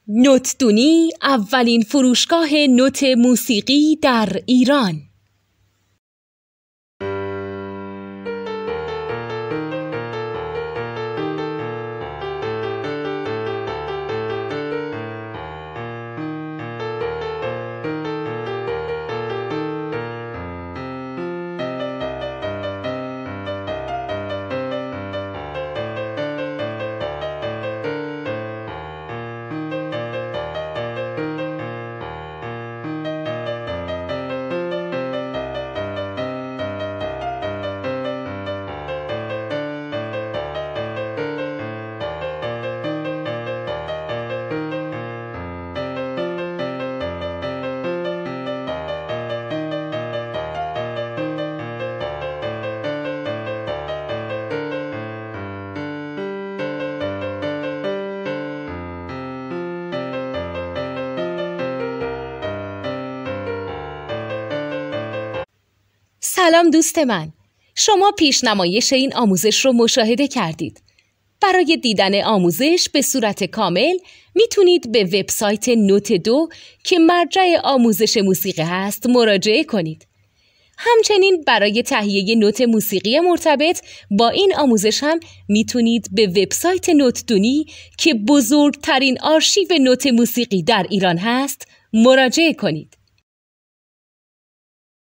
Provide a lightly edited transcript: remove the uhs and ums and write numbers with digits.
نوتدونی اولین فروشگاه نوت موسیقی در ایران. سلام دوست من، شما پیشنمایش این آموزش رو مشاهده کردید. برای دیدن آموزش به صورت کامل میتونید به وبسایت نوت 2 که مرجع آموزش موسیقی هست مراجعه کنید. همچنین برای تهیه نوت موسیقی مرتبط با این آموزش هم میتونید به وبسایت نوتدونی که بزرگترین آرشیو نوت موسیقی در ایران هست مراجعه کنید.